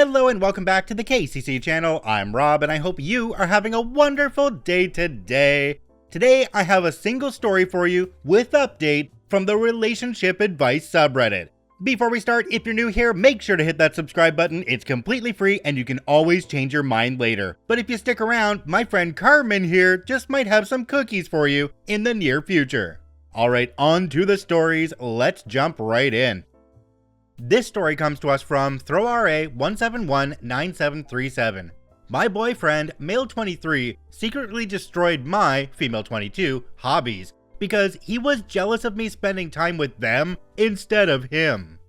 Hello and welcome back to the KCC channel. I'm Rob and I hope you are having a wonderful day today. Today I have a single story for you with update from the Relationship Advice subreddit. Before we start, if you're new here, make sure to hit that subscribe button. It's completely free and you can always change your mind later. But if you stick around, my friend Carmen here just might have some cookies for you in the near future. Alright, on to the stories. Let's jump right in. This story comes to us from ThrowRA1719737. My boyfriend, male 23, secretly destroyed my, female 22, hobbies because he was jealous of me spending time with them instead of him.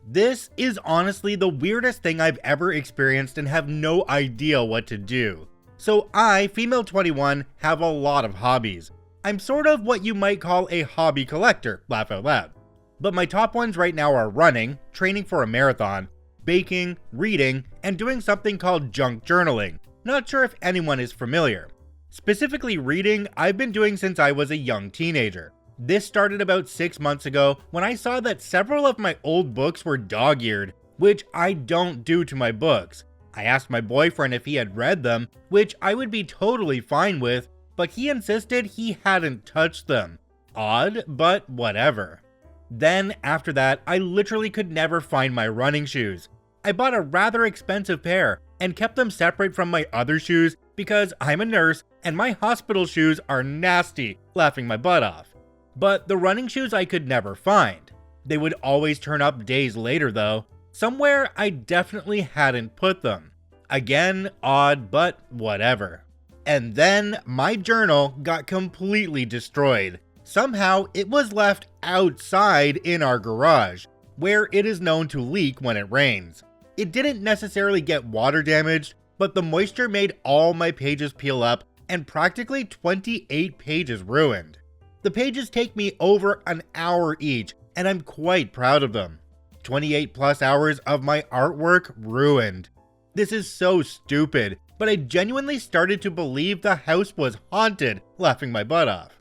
This is honestly the weirdest thing I've ever experienced and have no idea what to do. So I, female 21, have a lot of hobbies. I'm sort of what you might call a hobby collector, laugh out loud. But my top ones right now are running, training for a marathon, baking, reading, and doing something called junk journaling. Not sure if anyone is familiar. Specifically reading, I've been doing since I was a young teenager. This started about 6 months ago when I saw that several of my old books were dog-eared, which I don't do to my books. I asked my boyfriend if he had read them, which I would be totally fine with, but he insisted he hadn't touched them. Odd, but whatever. Then, after that, I literally could never find my running shoes. I bought a rather expensive pair and kept them separate from my other shoes because I'm a nurse and my hospital shoes are nasty, laughing my butt off. But the running shoes I could never find. They would always turn up days later though, somewhere I definitely hadn't put them. Again, odd, but whatever. And then my journal got completely destroyed. Somehow, it was left outside in our garage, where it is known to leak when it rains. It didn't necessarily get water damaged, but the moisture made all my pages peel up and practically 28 pages ruined. The pages take me over an hour each, and I'm quite proud of them. 28 plus hours of my artwork ruined. This is so stupid, but I genuinely started to believe the house was haunted, laughing my butt off.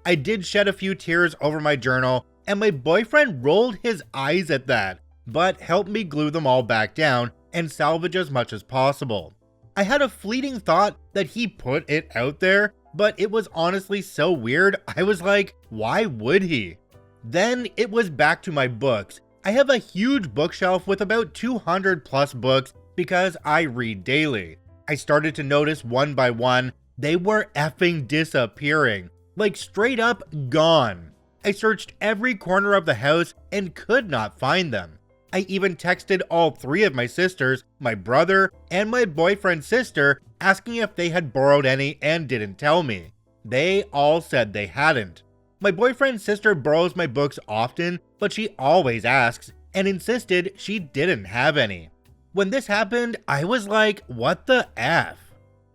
I did shed a few tears over my journal, and my boyfriend rolled his eyes at that, but helped me glue them all back down and salvage as much as possible. I had a fleeting thought that he put it out there, but it was honestly so weird, I was like, why would he? Then it was back to my books. I have a huge bookshelf with about 200 plus books because I read daily. I started to notice one by one, they were effing disappearing. Like straight up gone. I searched every corner of the house and could not find them. I even texted all 3 of my sisters, my brother, and my boyfriend's sister asking if they had borrowed any and didn't tell me. They all said they hadn't. My boyfriend's sister borrows my books often, but she always asks and insisted she didn't have any. When this happened, I was like, what the F?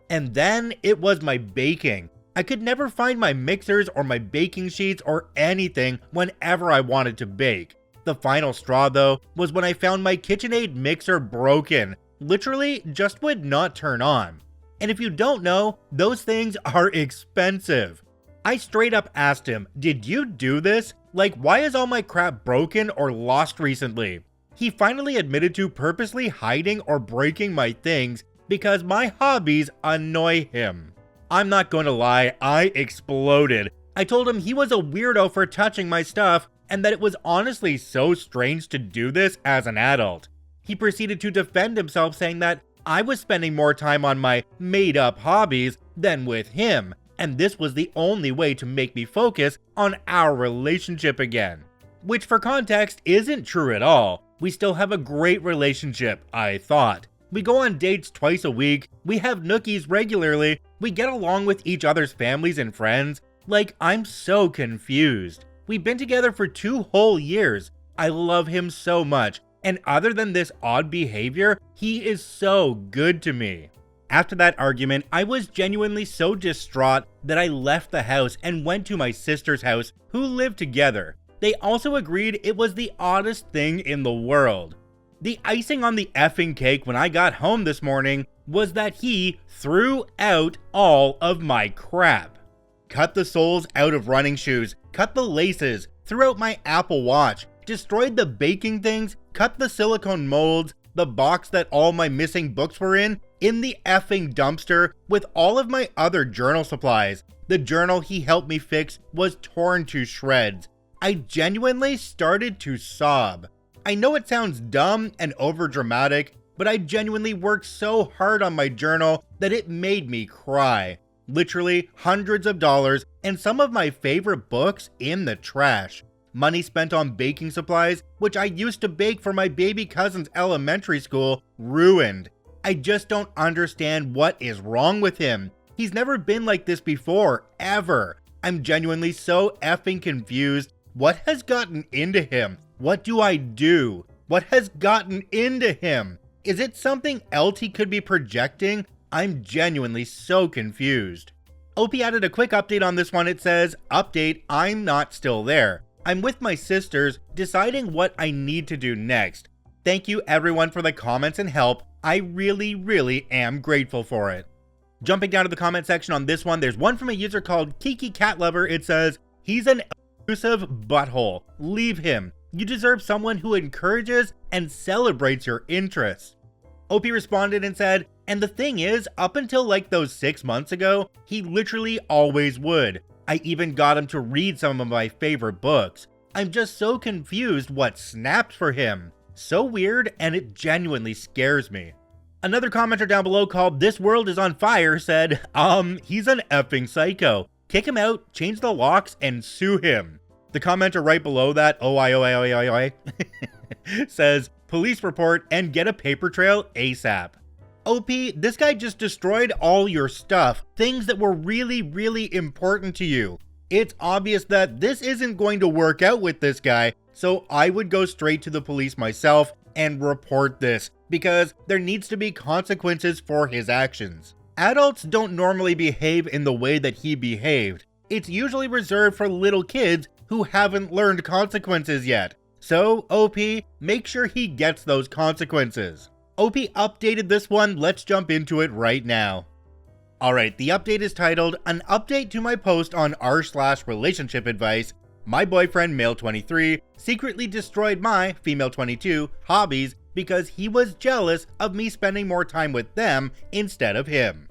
And then it was my baking. I could never find my mixers or my baking sheets or anything whenever I wanted to bake. The final straw though was when I found my KitchenAid mixer broken. Literally just would not turn on. And if you don't know, those things are expensive. I straight up asked him, did you do this? Like, why is all my crap broken or lost recently? He finally admitted to purposely hiding or breaking my things because my hobbies annoy him. I'm not going to lie, I exploded. I told him he was a weirdo for touching my stuff and that it was honestly so strange to do this as an adult. He proceeded to defend himself saying that I was spending more time on my made-up hobbies than with him, and this was the only way to make me focus on our relationship again. Which for context isn't true at all. We still have a great relationship, I thought. We go on dates twice a week, we have nookies regularly, we get along with each other's families and friends. Like, I'm so confused. We've been together for 2 whole years. I love him so much, and other than this odd behavior, he is so good to me. After that argument, I was genuinely so distraught that I left the house and went to my sister's house, who lived together. They also agreed it was the oddest thing in the world. The icing on the effing cake when I got home this morning was that he threw out all of my crap. Cut the soles out of running shoes, cut the laces, threw out my Apple Watch, destroyed the baking things, cut the silicone molds, the box that all my missing books were in the effing dumpster with all of my other journal supplies. The journal he helped me fix was torn to shreds. I genuinely started to sob. I know it sounds dumb and overdramatic, but I genuinely worked so hard on my journal that it made me cry. Literally hundreds of dollars and some of my favorite books in the trash. Money spent on baking supplies, which I used to bake for my baby cousin's elementary school, ruined. I just don't understand what is wrong with him. He's never been like this before, ever. I'm genuinely so effing confused. What has gotten into him? What do I do? What has gotten into him? Is it something else he could be projecting? I'm genuinely so confused. OP added a quick update on this one. It says, "Update, I'm not still there. I'm with my sisters, deciding what I need to do next. Thank you everyone for the comments and help. I really am grateful for it." Jumping down to the comment section on this one, there's one from a user called Kiki Cat Lover. It says, "He's an abusive butthole. Leave him. You deserve someone who encourages and celebrates your interests." OP responded and said, "And the thing is, up until like those 6 months ago, he literally always would. I even got him to read some of my favorite books. I'm just so confused what snapped for him. So weird, and it genuinely scares me." Another commenter down below called This World Is on Fire said, "He's an effing psycho. Kick him out, change the locks, and sue him." The commenter right below that, OI, says, "Police report and get a paper trail ASAP." OP, this guy just destroyed all your stuff, things that were really important to you. It's obvious that this isn't going to work out with this guy, so I would go straight to the police myself and report this, because there needs to be consequences for his actions. Adults don't normally behave in the way that he behaved. It's usually reserved for little kids who haven't learned consequences yet. So, OP, make sure he gets those consequences. OP updated this one, let's jump into it right now. Alright, the update is titled, "An update to my post on r/RelationshipAdvice. My boyfriend, male 23, secretly destroyed my, female 22, hobbies because he was jealous of me spending more time with them instead of him."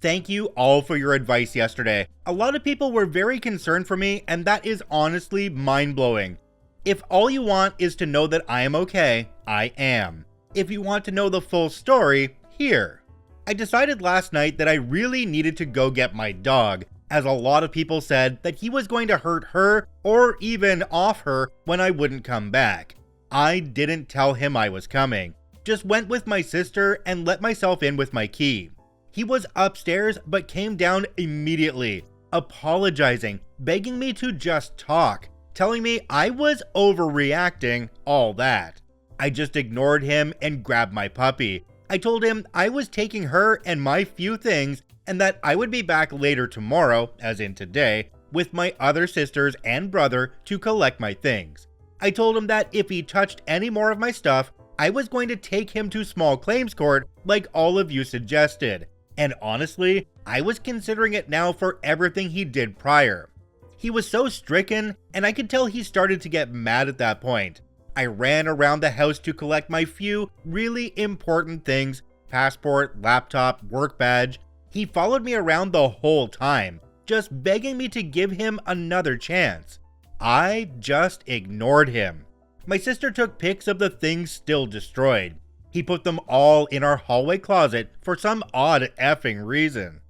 Thank you all for your advice yesterday. A lot of people were very concerned for me, and that is honestly mind-blowing. If all you want is to know that I am okay, I am. If you want to know the full story, here. I decided last night that I really needed to go get my dog, as a lot of people said that he was going to hurt her or even off her when I wouldn't come back. I didn't tell him I was coming, just went with my sister and let myself in with my key. He was upstairs but came down immediately, apologizing, begging me to just talk, telling me I was overreacting, all that. I just ignored him and grabbed my puppy. I told him I was taking her and my few things and that I would be back later tomorrow, as in today, with my other sisters and brother to collect my things. I told him that if he touched any more of my stuff, I was going to take him to small claims court like all of you suggested. And honestly, I was considering it now for everything he did prior. He was so stricken, and I could tell he started to get mad at that point. I ran around the house to collect my few really important things, passport, laptop, work badge. He followed me around the whole time, just begging me to give him another chance. I just ignored him. My sister took pics of the things still destroyed. He put them all in our hallway closet for some odd effing reason.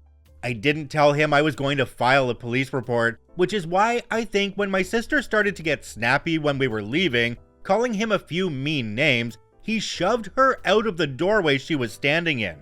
I didn't tell him I was going to file a police report, which is why I think when my sister started to get snappy when we were leaving, calling him a few mean names, he shoved her out of the doorway she was standing in.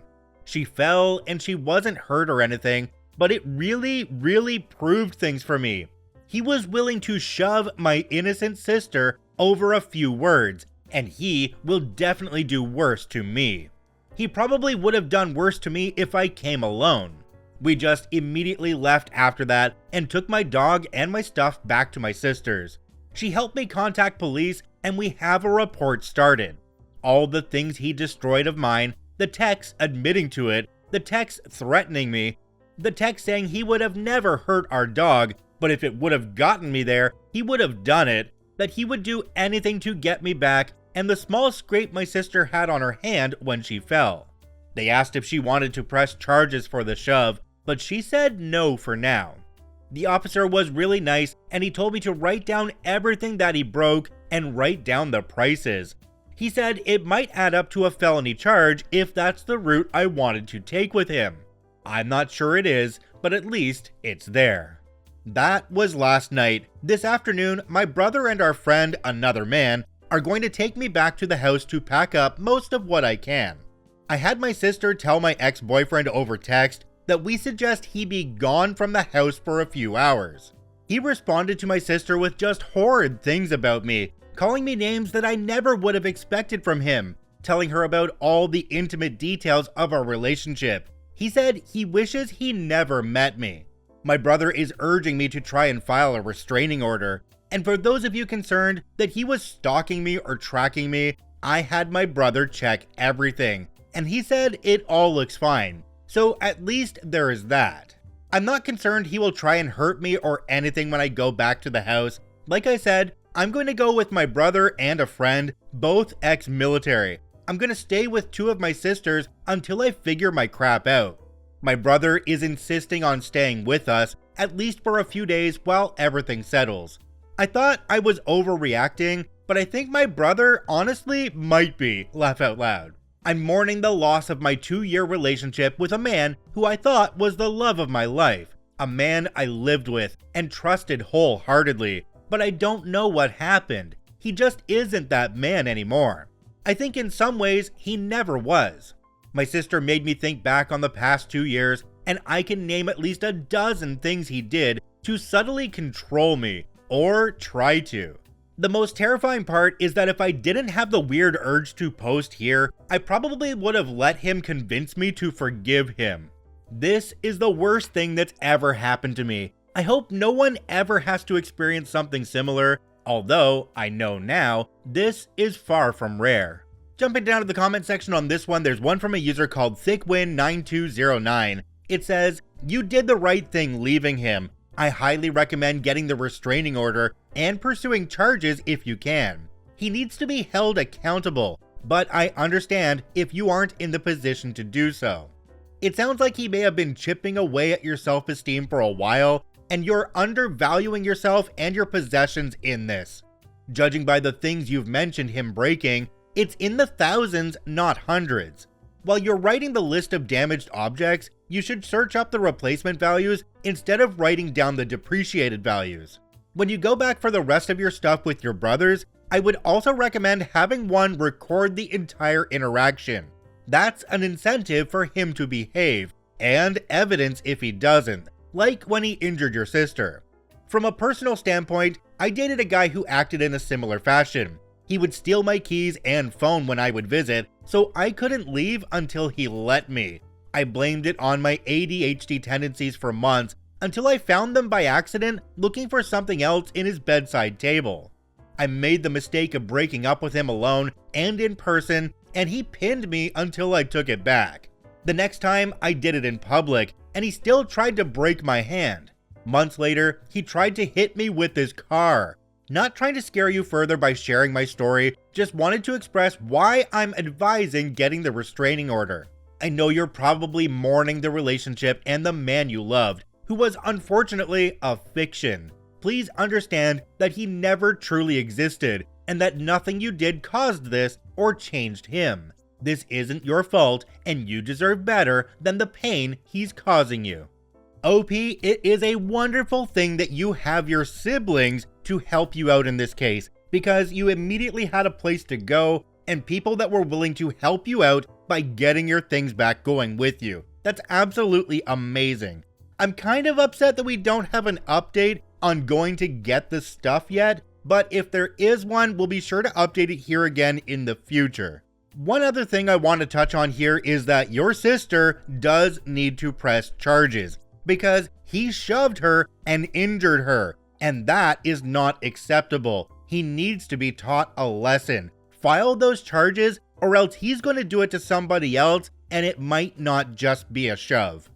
She fell and she wasn't hurt or anything, but it really proved things for me. He was willing to shove my innocent sister over a few words, and he will definitely do worse to me. He probably would have done worse to me if I came alone. We just immediately left after that and took my dog and my stuff back to my sister's. She helped me contact police and we have a report started. All the things he destroyed of mine, the text admitting to it, the text threatening me, the text saying he would have never hurt our dog, but if it would have gotten me there, he would have done it, that he would do anything to get me back, and the small scrape my sister had on her hand when she fell. They asked if she wanted to press charges for the shove, but she said no for now. The officer was really nice, and he told me to write down everything that he broke and write down the prices. He said it might add up to a felony charge if that's the route I wanted to take with him. I'm not sure it is, but at least it's there. That was last night. This afternoon, my brother and our friend, another man, are going to take me back to the house to pack up most of what I can. I had my sister tell my ex-boyfriend over text that we suggest he be gone from the house for a few hours. He responded to my sister with just horrid things about me, calling me names that I never would have expected from him, telling her about all the intimate details of our relationship. He said he wishes he never met me. My brother is urging me to try and file a restraining order, and for those of you concerned that he was stalking me or tracking me, I had my brother check everything, and he said it all looks fine. So at least there is that. I'm not concerned he will try and hurt me or anything when I go back to the house. Like I said, I'm going to go with my brother and a friend, both ex-military. I'm going to stay with two of my sisters until I figure my crap out. My brother is insisting on staying with us, at least for a few days while everything settles. I thought I was overreacting, but I think my brother honestly might be, laugh out loud. I'm mourning the loss of my 2-year relationship with a man who I thought was the love of my life, a man I lived with and trusted wholeheartedly, but I don't know what happened. He just isn't that man anymore. I think in some ways he never was. My sister made me think back on the past 2 years, and I can name at least a dozen things he did to subtly control me, or try to. The most terrifying part is that if I didn't have the weird urge to post here, I probably would have let him convince me to forgive him. This is the worst thing that's ever happened to me. I hope no one ever has to experience something similar, although I know now this is far from rare. Jumping down to the comment section on this one, there's one from a user called ThickWin9209. It says, "You did the right thing leaving him. I highly recommend getting the restraining order and pursuing charges if you can. He needs to be held accountable, but I understand if you aren't in the position to do so. It sounds like he may have been chipping away at your self-esteem for a while, and you're undervaluing yourself and your possessions in this. Judging by the things you've mentioned him breaking, it's in the thousands, not hundreds. While you're writing the list of damaged objects, you should search up the replacement values instead of writing down the depreciated values. When you go back for the rest of your stuff with your brothers, I would also recommend having one record the entire interaction. That's an incentive for him to behave, and evidence if he doesn't, like when he injured your sister. From a personal standpoint, I dated a guy who acted in a similar fashion. He would steal my keys and phone when I would visit, so I couldn't leave until he let me. I blamed it on my ADHD tendencies for months until I found them by accident looking for something else in his bedside table. I made the mistake of breaking up with him alone and in person, and he pinned me until I took it back. The next time I did it in public, and he still tried to break my hand. Months later, he tried to hit me with his car. Not trying to scare you further by sharing my story, just wanted to express why I'm advising getting the restraining order. I know you're probably mourning the relationship and the man you loved, who was unfortunately a fiction. Please understand that he never truly existed, and that nothing you did caused this or changed him. This isn't your fault, and you deserve better than the pain he's causing you. OP, it is a wonderful thing that you have your siblings to help you out in this case, because you immediately had a place to go and people that were willing to help you out by getting your things back going with you. That's absolutely amazing. I'm kind of upset that we don't have an update on going to get the stuff yet, but if there is one, we'll be sure to update it here again in the future. One other thing I want to touch on here is that your sister does need to press charges, because he shoved her and injured her, and that is not acceptable. He needs to be taught a lesson. File those charges, or else he's going to do it to somebody else, and it might not just be a shove.